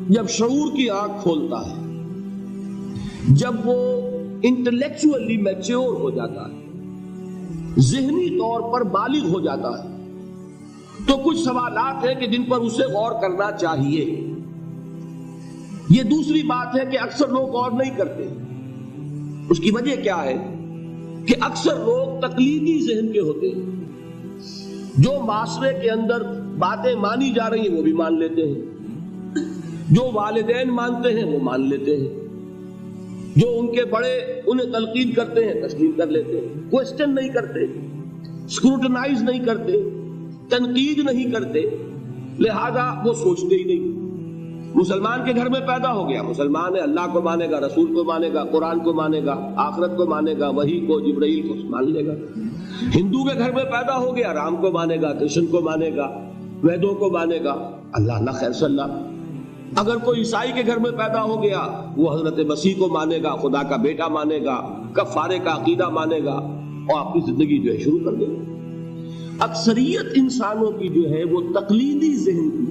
جب شعور کی آنکھ کھولتا ہے، جب وہ انٹلیکچولی میچور ہو جاتا ہے، ذہنی طور پر بالغ ہو جاتا ہے، تو کچھ سوالات ہیں کہ جن پر اسے غور کرنا چاہیے۔ یہ دوسری بات ہے کہ اکثر لوگ غور نہیں کرتے۔ اس کی وجہ کیا ہے کہ اکثر لوگ تقلیدی ذہن کے ہوتے ہیں، جو معاشرے کے اندر باتیں مانی جا رہی ہیں وہ بھی مان لیتے ہیں، جو والدین مانتے ہیں وہ مان لیتے ہیں، جو ان کے بڑے انہیں تلقین کرتے ہیں تسلیم کر لیتے ہیں، کوسچن نہیں کرتے، اسکروٹنائز نہیں کرتے، تنقید نہیں کرتے، لہذا وہ سوچتے ہی نہیں۔ مسلمان کے گھر میں پیدا ہو گیا، مسلمان ہے، اللہ کو مانے گا، رسول کو مانے گا، قرآن کو مانے گا، آخرت کو مانے گا، وحی کو، جبرائیل کو مان لے گا۔ ہندو کے گھر میں پیدا ہو گیا، رام کو مانے گا، کرشن کو مانے گا، ویدوں کو مانے گا، اللہ خیر صلی اللہ۔ اگر کوئی عیسائی کے گھر میں پیدا ہو گیا، وہ حضرت مسیح کو مانے گا، خدا کا بیٹا مانے گا، کفارے کا عقیدہ مانے گا، اور اپنی زندگی جو ہے شروع کر دے گا۔ اکثریت انسانوں کی جو ہے وہ تقلیدی ذہن کی۔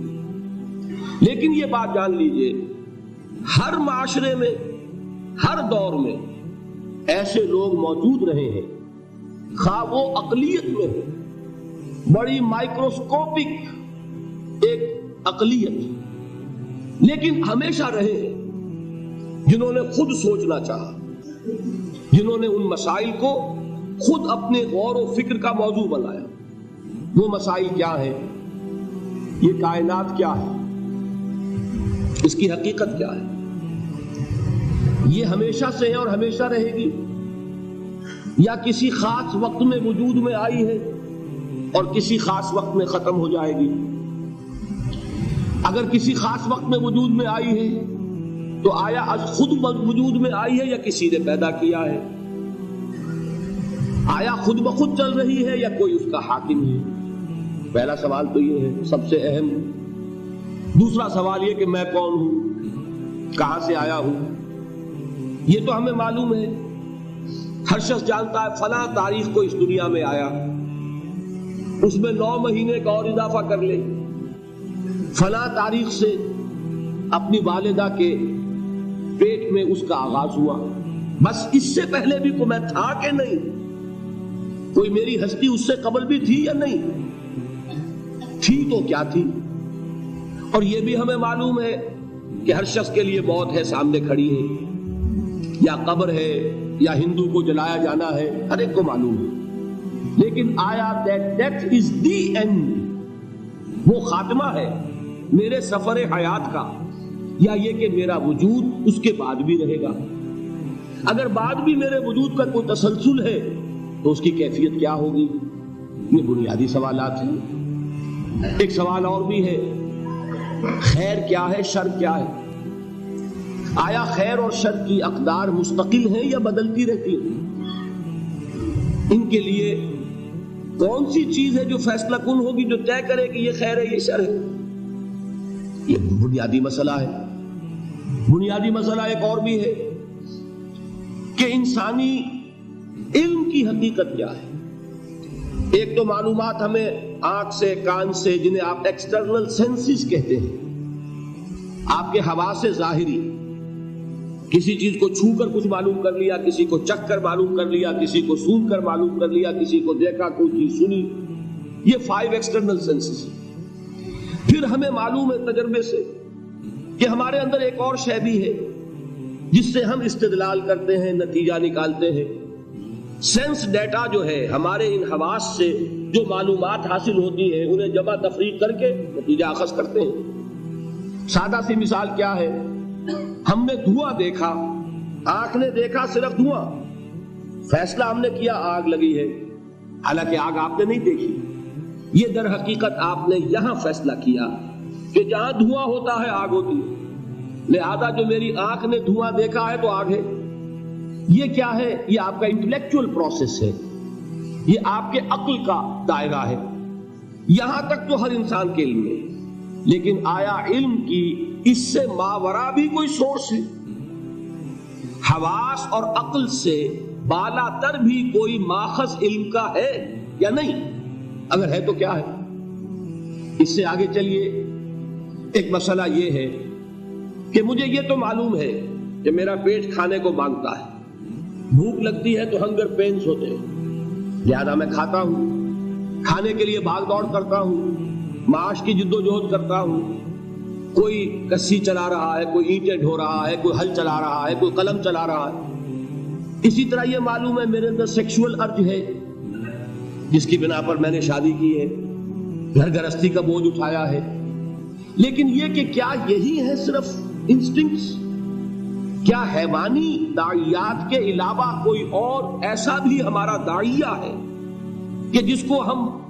لیکن یہ بات جان لیجئے، ہر معاشرے میں، ہر دور میں ایسے لوگ موجود رہے ہیں، خواہ وہ اقلیت میں ہو، بڑی مائکروسکوپک ایک اقلیت، لیکن ہمیشہ رہے ہیں جنہوں نے خود سوچنا چاہا، جنہوں نے ان مسائل کو خود اپنے غور و فکر کا موضوع بنایا۔ وہ مسائل کیا ہیں؟ یہ کائنات کیا ہے؟ اس کی حقیقت کیا ہے؟ یہ ہمیشہ سے ہے اور ہمیشہ رہے گی، یا کسی خاص وقت میں وجود میں آئی ہے اور کسی خاص وقت میں ختم ہو جائے گی؟ اگر کسی خاص وقت میں وجود میں آئی ہے تو آیا از خود وجود میں آئی ہے یا کسی نے پیدا کیا ہے؟ آیا خود بخود چل رہی ہے یا کوئی اس کا حاکم ہے؟ پہلا سوال تو یہ ہے، سب سے اہم۔ دوسرا سوال یہ کہ میں کون ہوں، کہاں سے آیا ہوں؟ یہ تو ہمیں معلوم ہے، ہر شخص جانتا ہے فلاں تاریخ کو اس دنیا میں آیا، اس میں 9 مہینے کا اور اضافہ کر لے، فلاں تاریخ سے اپنی والدہ کے پیٹ میں اس کا آغاز ہوا۔ بس اس سے پہلے بھی کوئی میں تھا کہ نہیں؟ کوئی میری ہستی اس سے قبل بھی تھی یا نہیں تھی؟ تو کیا تھی؟ اور یہ بھی ہمیں معلوم ہے کہ ہر شخص کے لیے موت ہے، سامنے کھڑی ہے، یا قبر ہے، یا ہندو کو جلایا جانا ہے، ہر ایک کو معلوم ہے۔ لیکن آیا death is the end، وہ خاتمہ ہے میرے سفر حیات کا، یا یہ کہ میرا وجود اس کے بعد بھی رہے گا؟ اگر بعد بھی میرے وجود کا کوئی تسلسل ہے تو اس کی کیفیت کیا ہوگی؟ یہ بنیادی سوالات ہیں۔ ایک سوال اور بھی ہے، خیر کیا ہے، شر کیا ہے؟ آیا خیر اور شر کی اقدار مستقل ہیں یا بدلتی رہتی ہیں؟ ان کے لیے کون سی چیز ہے جو فیصلہ کن ہوگی، جو طے کرے کہ یہ خیر ہے یہ شر ہے؟ یہ بنیادی مسئلہ ہے۔ بنیادی مسئلہ ایک اور بھی ہے کہ انسانی علم کی حقیقت کیا ہے۔ ایک تو معلومات ہمیں آنکھ سے، کان سے، جنہیں آپ ایکسٹرنل سینسز کہتے ہیں، آپ کے حواس ظاہری، کسی چیز کو چھو کر کچھ معلوم کر لیا، کسی کو چکھ کر معلوم کر لیا، کسی کو سونگھ کر معلوم کر لیا، کسی کو دیکھا، کوئی چیز سنی، یہ 5 ایکسٹرنل سینسز۔ پھر ہمیں معلوم ہے تجربے سے کہ ہمارے اندر ایک اور شے بھی ہے جس سے ہم استدلال کرتے ہیں، نتیجہ نکالتے ہیں۔ سینس ڈیٹا جو ہے، ہمارے ان حواس سے جو معلومات حاصل ہوتی ہیں انہیں جمع تفریق کر کے نتیجہ اخذ کرتے ہیں۔ سادہ سی مثال کیا ہے؟ ہم نے دھواں دیکھا، آنکھ نے دیکھا صرف دھواں، فیصلہ ہم نے کیا آگ لگی ہے، حالانکہ آگ آپ نے نہیں دیکھی۔ یہ در حقیقت آپ نے یہاں فیصلہ کیا کہ جہاں دھواں ہوتا ہے آگ ہوتی ہے، لہذا جو میری آنکھ نے دھواں دیکھا ہے تو آگ ہے۔ یہ کیا ہے؟ یہ آپ کا انٹلیکچوئل پروسیس ہے، یہ آپ کے عقل کا دائرہ ہے۔ یہاں تک تو ہر انسان کے علم ہے، لیکن آیا علم کی اس سے ماورا بھی کوئی سورس ہے؟ حواس اور عقل سے بالا تر بھی کوئی ماخذ علم کا ہے یا نہیں؟ اگر ہے تو کیا ہے؟ اس سے آگے چلیے، ایک مسئلہ یہ ہے کہ مجھے یہ تو معلوم ہے کہ میرا پیٹ کھانے کو مانگتا ہے، بھوک لگتی ہے تو ہنگر پینس ہوتے ہیں، لہذا میں کھاتا ہوں، کھانے کے لیے بھاگ دوڑ کرتا ہوں، معاش کی جد و جہد کرتا ہوں، کوئی کسی چلا رہا ہے، کوئی اینٹیں ڈھو رہا ہے، کوئی ہل چلا رہا ہے، کوئی قلم چلا رہا ہے۔ اسی طرح یہ معلوم ہے میرے اندر سیکشول ارج ہے جس کی بنا پر میں نے شادی کی ہے، گھر گرہستی کا بوجھ اٹھایا ہے، لیکن یہ کہ کیا یہی ہے صرف انسٹنکٹس؟ کیا حیوانی داعیات کے علاوہ کوئی اور ایسا بھی ہمارا داعیہ ہے کہ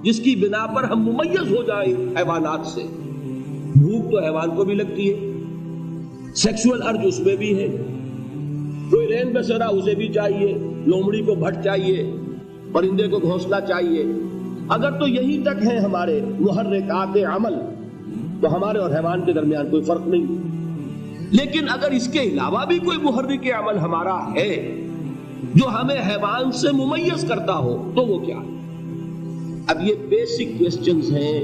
جس کی بنا پر ہم ممیز ہو جائیں حیوانات سے؟ بھوک تو حیوان کو بھی لگتی ہے، سیکشول ارج اس میں بھی ہے، کوئی رین بسیرا اسے بھی چاہیے، لومڑی کو بھٹ چاہیے، پرندے کو گھونسلہ چاہیے۔ اگر تو یہی تک ہیں ہمارے محرکات عمل تو ہمارے اور حیوان کے درمیان کوئی فرق نہیں، لیکن اگر اس کے علاوہ بھی کوئی محرک عمل ہمارا ہے جو ہمیں حیوان سے ممیز کرتا ہو تو وہ کیا ہے؟ اب یہ بیسک کوسچنز ہیں،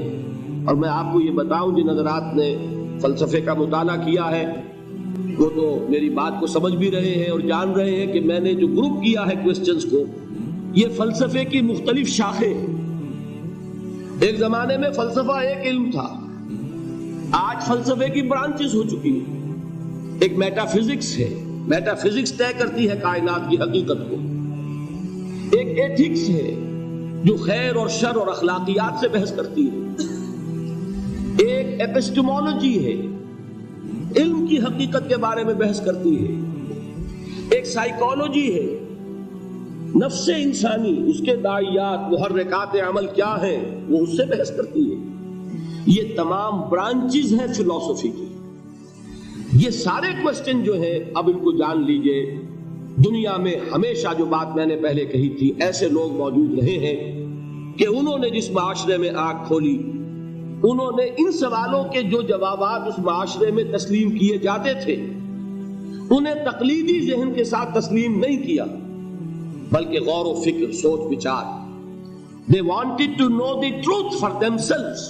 اور میں آپ کو یہ بتاؤں جن حضرات نے فلسفے کا مطالعہ کیا ہے وہ تو میری بات کو سمجھ بھی رہے ہیں اور جان رہے ہیں کہ میں نے جو گروپ کیا ہے کوسچنز کو، یہ فلسفے کی مختلف شاخیں ہیں۔ ایک زمانے میں فلسفہ ایک علم تھا، آج فلسفے کی برانچز ہو چکی ہیں۔ ایک میٹا فزکس ہے، میٹا فزکس طے کرتی ہے کائنات کی حقیقت کو۔ ایک ایتھکس ہے جو خیر اور شر اور اخلاقیات سے بحث کرتی ہے۔ ایک ایپسٹمولوجی ہے، علم کی حقیقت کے بارے میں بحث کرتی ہے۔ ایک سائیکالوجی ہے، نفس انسانی، اس کے داعیات، محرکات عمل کیا ہیں، وہ اس سے بحث کرتی ہے۔ یہ تمام برانچز ہیں فلسفی کی۔ یہ سارے کوسچن جو ہیں اب ان کو جان لیجئے، دنیا میں ہمیشہ جو بات میں نے پہلے کہی تھی، ایسے لوگ موجود رہے ہیں کہ انہوں نے جس معاشرے میں آنکھ کھولی، انہوں نے ان سوالوں کے جو جوابات اس معاشرے میں تسلیم کیے جاتے تھے انہیں تقلیدی ذہن کے ساتھ تسلیم نہیں کیا، بلکہ غور و فکر، سوچ بچار۔ They wanted to know the truth for themselves۔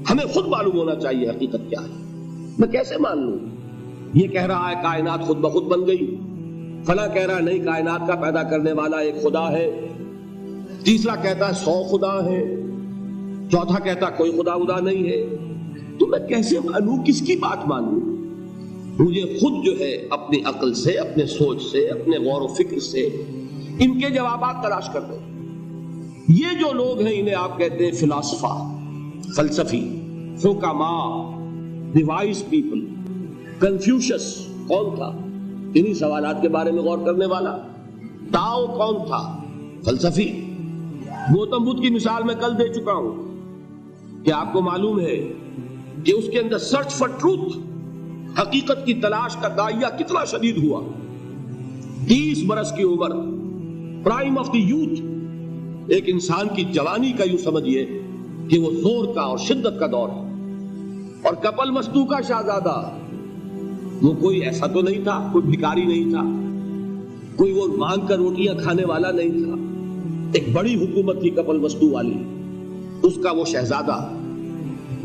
ہمیں خود معلوم ہونا چاہیے حقیقت کیا ہے۔ میں کیسے مان لوں؟ یہ کہہ رہا ہے کائنات خود بخود بن گئی، فلاں کہہ رہا ہے نہیں کائنات کا پیدا کرنے والا ایک خدا ہے، تیسرا کہتا ہے 100 خدا ہے، چوتھا کہتا کوئی خدا ودا نہیں ہے۔ تو میں کیسے مانوں، کس کی بات مانوں؟ مجھے خود جو ہے اپنی عقل سے، اپنے سوچ سے، اپنے غور و فکر سے ان کے جوابات تلاش کرتے ہیں۔ یہ جو لوگ ہیں انہیں آپ کہتے ہیں فلاسفہ، فلسفی، حکماء، دی وائز پیپل۔ کنفیوشس کون تھا؟ انہی سوالات کے بارے میں غور کرنے والا۔ تاؤ کون تھا؟ فلسفی۔ گوتم بدھ کی مثال میں کل دے چکا ہوں کہ آپ کو معلوم ہے کہ اس کے اندر سرچ فار ٹروتھ، حقیقت کی تلاش کا داعیہ کتنا شدید ہوا۔ 30 برس کی عمر، پرائم آف دی یوتھ، ایک انسان کی جوانی کا یوں سمجھیے کہ وہ زور کا اور شدت کا دور ہے۔ اور کپل مستو کا شہزادہ، وہ کوئی ایسا تو نہیں تھا، کوئی بھکاری نہیں تھا، کوئی وہ مانگ کر روٹیاں کھانے والا نہیں تھا۔ ایک بڑی حکومت تھی کپل وستو والی، اس کا وہ شہزادہ،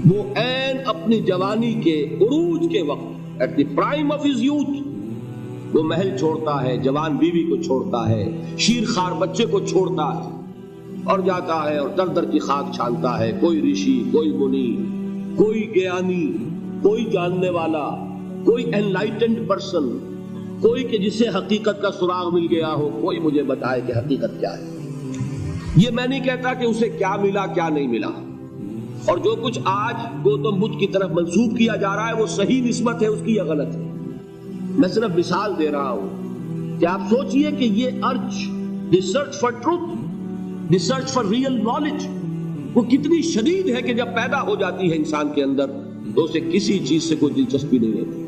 وہ عین اپنی جوانی کے عروج کے وقت، at the prime of his youth, وہ محل چھوڑتا ہے، جوان بیوی کو چھوڑتا ہے، شیر خوار بچے کو چھوڑتا ہے اور جاتا ہے اور در در کی خاک چھانتا ہے۔ کوئی رشی، کوئی منی، کوئی گیانی، کوئی جاننے والا، کوئی انلائٹنڈ پرسن، کوئی کہ جسے حقیقت کا سراغ مل گیا ہو، کوئی مجھے بتائے کہ حقیقت کیا ہے۔ یہ میں نہیں کہتا کہ اسے کیا ملا کیا نہیں ملا، اور جو کچھ آج گوتم بدھ کی طرف منسوب کیا جا رہا ہے وہ صحیح نسبت ہے اس کی یا غلط ہے، میں صرف مثال دے رہا ہوں کہ آپ سوچئے کہ یہ urge, the search for truth, the search for real knowledge, وہ کتنی شدید ہے کہ جب پیدا ہو جاتی ہے انسان کے اندر تو اسے کسی چیز سے کوئی دلچسپی نہیں رہتی۔